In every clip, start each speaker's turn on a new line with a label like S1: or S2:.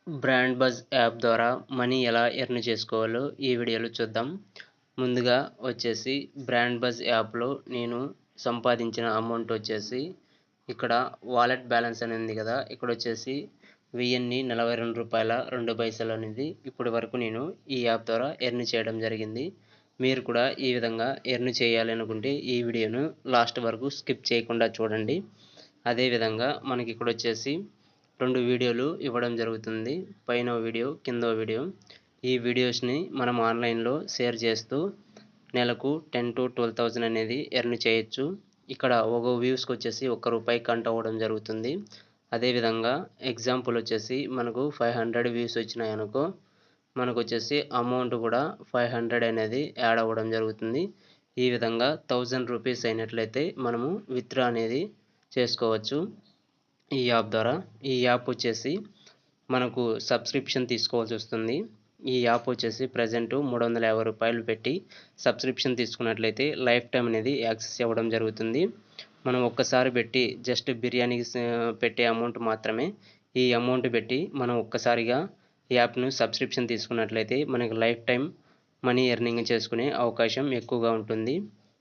S1: Brand buzz app ద్వారా money ఎలా earn చేసుకోవాలో ఈ వీడియోలో చూద్దాం. ముందుగా వచ్చేసి బ్రాండ్ బజ్ యాప్లో నేను సంపాదించిన అమౌంట్ వచ్చేసి ఇక్కడ వాలెట్ బ్యాలెన్స్ అని ఉంది కదా, ఇక్కడ వచ్చేసి రూ. 42.02 అనేది ఇప్పటి వరకు నేను ఈ యాప్ ద్వారా ఎర్న్ చేయడం జరిగింది. మీరు కూడా ఈ విధంగా ఎర్న్ చేయాలనుకుంటే ఈ వీడియోను లాస్ట్ వరకు స్కిప్ చేయకుండా చూడండి. అదేవిధంగా మనకి ఇక్కడ వచ్చేసి 2 వీడియోలు ఇవ్వడం జరుగుతుంది. పైన వీడియో, కింద వీడియో. ఈ వీడియోస్ని మనం ఆన్లైన్లో షేర్ చేస్తూ నెలకు 10,000 to 12,000 అనేది ఎర్న్ చేయొచ్చు. ఇక్కడ ఒక వ్యూస్కి వచ్చేసి ₹1 కౌంట్ అవ్వడం జరుగుతుంది. అదేవిధంగా ఎగ్జాంపుల్ వచ్చేసి మనకు 500 వ్యూస్ వచ్చినాయనుకో, మనకు వచ్చేసి అమౌంట్ కూడా 500 అనేది యాడ్ అవ్వడం జరుగుతుంది. ఈ విధంగా ₹1000 అయినట్లయితే మనము విత్డ్రా అనేది చేసుకోవచ్చు ఈ యాప్ ద్వారా. ఈ యాప్ వచ్చేసి మనకు సబ్స్క్రిప్షన్ తీసుకోవాల్సి వస్తుంది. ఈ యాప్ వచ్చేసి ప్రజెంట్ ₹350 పెట్టి సబ్స్క్రిప్షన్ తీసుకున్నట్లయితే లైఫ్ టైం అనేది యాక్సెస్ ఇవ్వడం జరుగుతుంది. మనం ఒక్కసారి పెట్టి జస్ట్ బిర్యానీకి పెట్టే అమౌంట్ మాత్రమే. ఈ అమౌంట్ పెట్టి మనం ఒక్కసారిగా యాప్ను సబ్స్క్రిప్షన్ తీసుకున్నట్లయితే మనకి లైఫ్ టైం మనీ ఎర్నింగ్ చేసుకునే అవకాశం ఎక్కువగా ఉంటుంది.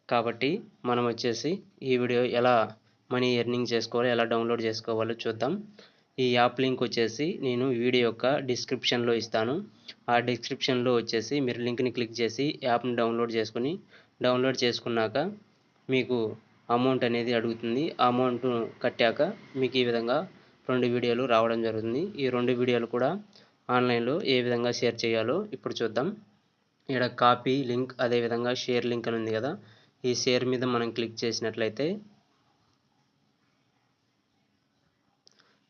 S1: కాబట్టి మనం వచ్చేసి ఈ వీడియో ఎలా మనీ ఎర్నింగ్ చేసుకోవాలో, ఎలా డౌన్లోడ్ చేసుకోవాలో చూద్దాం. ఈ యాప్ లింక్ వచ్చేసి నేను వీడియో యొక్క డిస్క్రిప్షన్లో ఇస్తాను. ఆ డిస్క్రిప్షన్లో వచ్చేసి మీరు లింక్ని క్లిక్ చేసి యాప్ని డౌన్లోడ్ చేసుకున్నాక మీకు అమౌంట్ అనేది అడుగుతుంది. ఆ అమౌంట్ కట్టాక మీకు ఈ విధంగా 2 వీడియోలు రావడం జరుగుతుంది. ఈ 2 వీడియోలు కూడా ఆన్లైన్లో ఏ విధంగా షేర్ చేయాలో ఇప్పుడు చూద్దాం. ఇక్కడ కాపీ లింక్, అదేవిధంగా షేర్ లింక్ అని ఉంది కదా, ఈ షేర్ మీద మనం క్లిక్ చేసినట్లయితే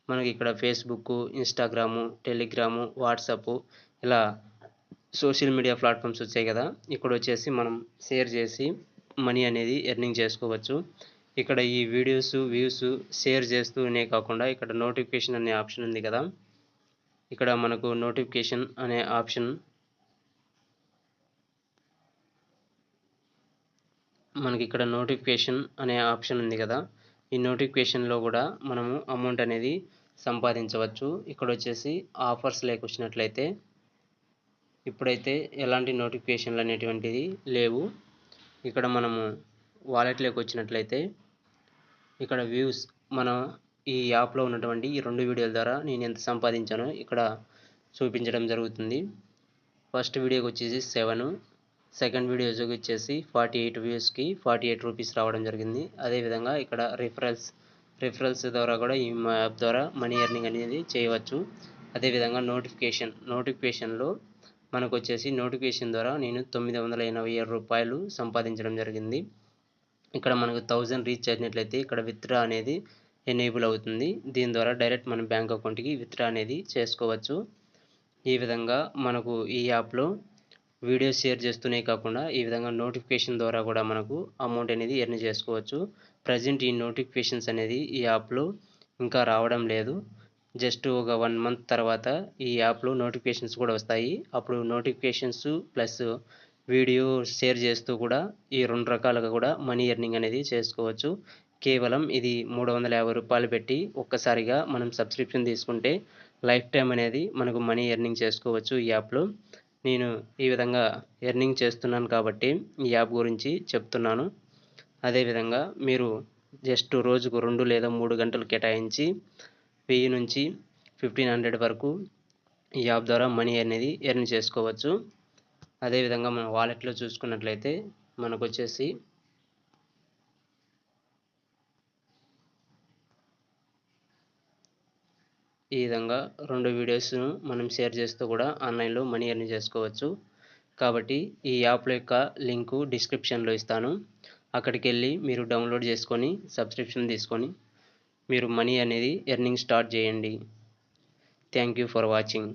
S1: మనకి ఇక్కడ ఫేస్బుక్, ఇన్స్టాగ్రాము, టెలిగ్రాము, వాట్సాప్ ఇలా సోషల్ మీడియా ప్లాట్ఫామ్స్ వచ్చాయి కదా, ఇక్కడ వచ్చేసి మనం షేర్ చేసి మనీ అనేది ఎర్నింగ్ చేసుకోవచ్చు. ఇక్కడ ఈ వీడియోస్, వ్యూస్ షేర్ చేస్తూనే కాకుండా ఇక్కడ నోటిఫికేషన్ అనే ఆప్షన్ ఉంది కదా, ఇక్కడ మనకు నోటిఫికేషన్ అనే ఆప్షన్ ఉంది కదా, ఈ నోటిఫికేషన్లో కూడా మనము అమౌంట్ అనేది సంపాదించవచ్చు. ఇక్కడ వచ్చేసి ఆఫర్స్ వచ్చినట్లయితే ఇప్పుడైతే ఎలాంటి నోటిఫికేషన్లు అనేటువంటిది లేవు. ఇక్కడ మనము వాలెట్లోకి వచ్చినట్లయితే ఇక్కడ వ్యూస్, మనం ఈ యాప్లో ఉన్నటువంటి ఈ 2 వీడియోల ద్వారా నేను ఎంత సంపాదించానో ఇక్కడ చూపించడం జరుగుతుంది. ఫస్ట్ వీడియోకి వచ్చేసి 7, సెకండ్ వీడియోకి వచ్చేసి 48 వ్యూస్కి ₹48 రావడం జరిగింది. అదేవిధంగా ఇక్కడ రిఫరల్స్ ద్వారా కూడా ఈ యాప్ ద్వారా మనీ ఎర్నింగ్ అనేది చేయవచ్చు. అదేవిధంగా నోటిఫికేషన్లో మనకు వచ్చేసి నోటిఫికేషన్ ద్వారా నేను ₹987 సంపాదించడం జరిగింది. ఇక్కడ మనకు 1000 రీచ్ అయినట్లయితే ఇక్కడ విత్డ్రా అనేది ఎనేబుల్ అవుతుంది. దీని ద్వారా డైరెక్ట్ మన బ్యాంక్ అకౌంట్కి విత్డ్రా అనేది చేసుకోవచ్చు. ఈ విధంగా మనకు ఈ యాప్లో వీడియో షేర్ చేస్తూనే కాకుండా ఈ విధంగా నోటిఫికేషన్ ద్వారా కూడా మనకు అమౌంట్ అనేది ఎర్న్ చేసుకోవచ్చు. ప్రజెంట్ ఈ నోటిఫికేషన్స్ అనేది ఈ యాప్లో ఇంకా రావడం లేదు. జస్ట్ ఒక 1 month తర్వాత ఈ యాప్లో నోటిఫికేషన్స్ కూడా వస్తాయి. అప్పుడు నోటిఫికేషన్స్ ప్లస్ వీడియో షేర్ చేస్తూ కూడా ఈ 2 రకాలుగా కూడా మనీ ఎర్నింగ్ అనేది చేసుకోవచ్చు. కేవలం ఇది ₹350 పెట్టి ఒక్కసారిగా మనం సబ్స్క్రిప్షన్ తీసుకుంటే లైఫ్ టైం అనేది మనకు మనీ ఎర్నింగ్ చేసుకోవచ్చు ఈ యాప్లో. నేను ఈ విధంగా ఎర్నింగ్ చేస్తున్నాను కాబట్టి ఈ యాప్ గురించి చెప్తున్నాను. అదేవిధంగా మీరు జస్ట్ రోజుకు 2 లేదా 3 గంటలు కేటాయించి 1000 నుంచి 1500 వరకు ఈ యాప్ ద్వారా మనీ అనేది ఎర్న్ చేసుకోవచ్చు. అదేవిధంగా మన వాలెట్లో చూసుకున్నట్లయితే మనకు వచ్చేసి ఈ విధంగా 2 వీడియోస్ను మనం షేర్ చేస్తూ కూడా ఆన్లైన్లో మనీ ఎర్న్ చేసుకోవచ్చు. కాబట్టి ఈ యాప్ యొక్క లింకు డిస్క్రిప్షన్లో ఇస్తాను. అక్కడికి వెళ్ళి మీరు డౌన్లోడ్ చేసుకొని సబ్స్క్రిప్షన్ తీసుకొని మీరు మనీ అనేది ఎర్నింగ్ స్టార్ట్ చేయండి. Thank you for watching.